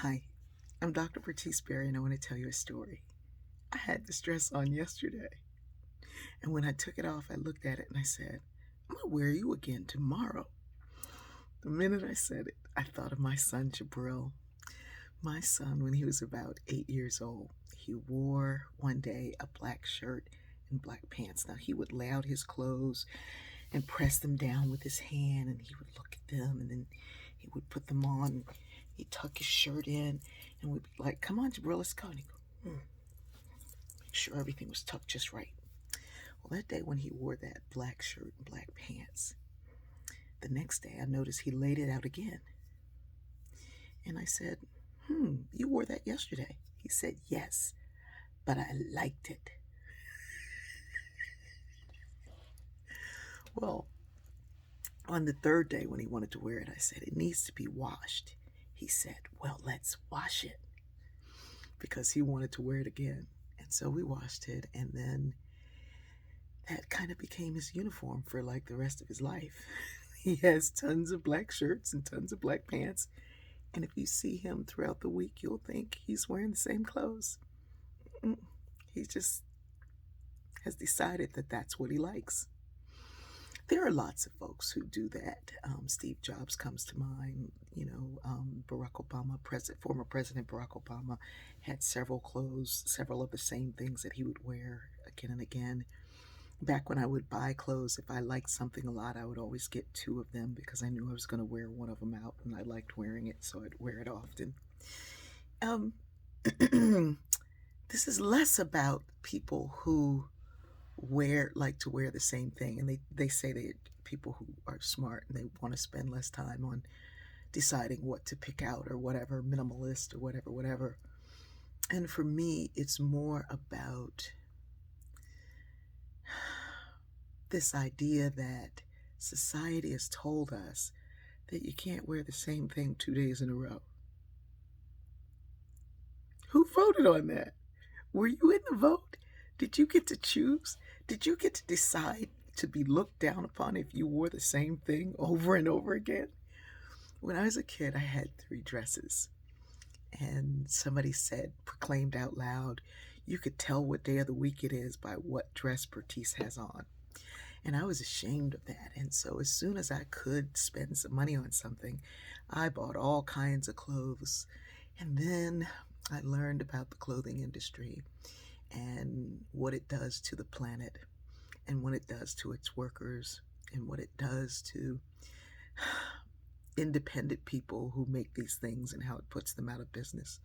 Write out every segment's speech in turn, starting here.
Hi, I'm Dr. Bertice Berry, and I want to tell you a story. I had this dress on yesterday, and when I took it off, I looked at it and I said, I'm going to wear you again tomorrow. The minute I said it, I thought of my son, Jabril. My son, when he was about 8 years old, he wore one day a black shirt and black pants. Now, he would lay out his clothes and press them down with his hand, and he would look at them, and then he would put them on. He'd tuck his shirt in, and we'd be like, come on, Jabril, let's go. And he'd go, make sure everything was tucked just right. Well, that day when he wore that black shirt and black pants, the next day I noticed he laid it out again. And I said, you wore that yesterday. He said, yes, but I liked it. Well, on the third day when he wanted to wear it, I said, it needs to be washed. He said, well, let's wash it, because he wanted to wear it again. And so we washed it, and then that kind of became his uniform for like the rest of his life. He has tons of black shirts and tons of black pants. And if you see him throughout the week, you'll think he's wearing the same clothes. He just has decided that that's what he likes. There are lots of folks who do that. Steve Jobs comes to mind. Barack Obama, former President Barack Obama, had several clothes, several of the same things that he would wear again and again. Back when I would buy clothes, if I liked something a lot, I would always get two of them because I knew I was going to wear one of them out, and I liked wearing it, so I'd wear it often. Um, this is less about people who like to wear the same thing, and they say they're people who are smart and they want to spend less time on deciding what to pick out or whatever, minimalist or whatever. And for me, it's more about this idea that society has told us that you can't wear the same thing 2 days in a row. Who voted on that? Were you in the vote? Did you get to choose? Did you get to decide to be looked down upon if you wore the same thing over and over again? When I was a kid, I had 3 dresses. And somebody proclaimed out loud, you could tell what day of the week it is by what dress Bertice has on. And I was ashamed of that. And so as soon as I could spend some money on something, I bought all kinds of clothes. And then I learned about the clothing industry and what it does to the planet and what it does to its workers and what it does to independent people who make these things and how it puts them out of business.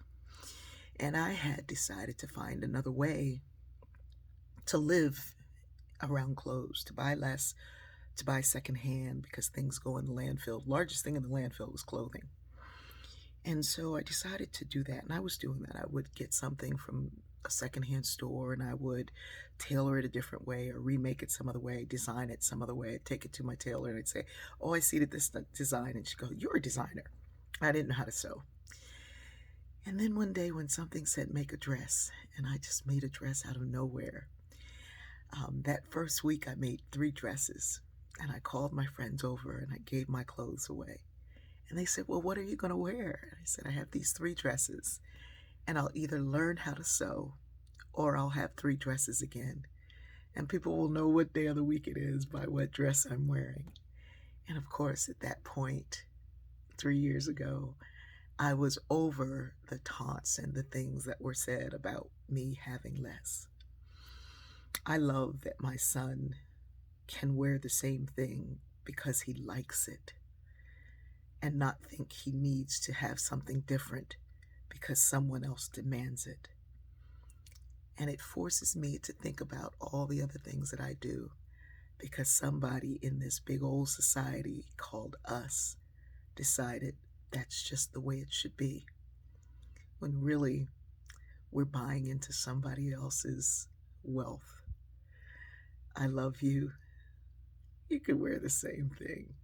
And I had decided to find another way to live around clothes, to buy less, to buy secondhand, because things go in the landfill. The largest thing in the landfill was clothing. And so I decided to do that, and I was doing that. I would get something from a secondhand store, and I would tailor it a different way or remake it some other way, design it some other way. I'd take it to my tailor, and I'd say, oh, I see this design. And she'd go, you're a designer. I didn't know how to sew. And then one day when something said make a dress, and I just made a dress out of nowhere. That first week I made 3 dresses, and I called my friends over and I gave my clothes away. And they said, well, what are you going to wear? And I said, I have these 3 dresses, and I'll either learn how to sew or I'll have 3 dresses again. And people will know what day of the week it is by what dress I'm wearing. And of course, at that point, 3 years ago, I was over the taunts and the things that were said about me having less. I love that my son can wear the same thing because he likes it and not think he needs to have something different because someone else demands it. And it forces me to think about all the other things that I do because somebody in this big old society called us decided that's just the way it should be, when really we're buying into somebody else's wealth. I love you. You can wear the same thing.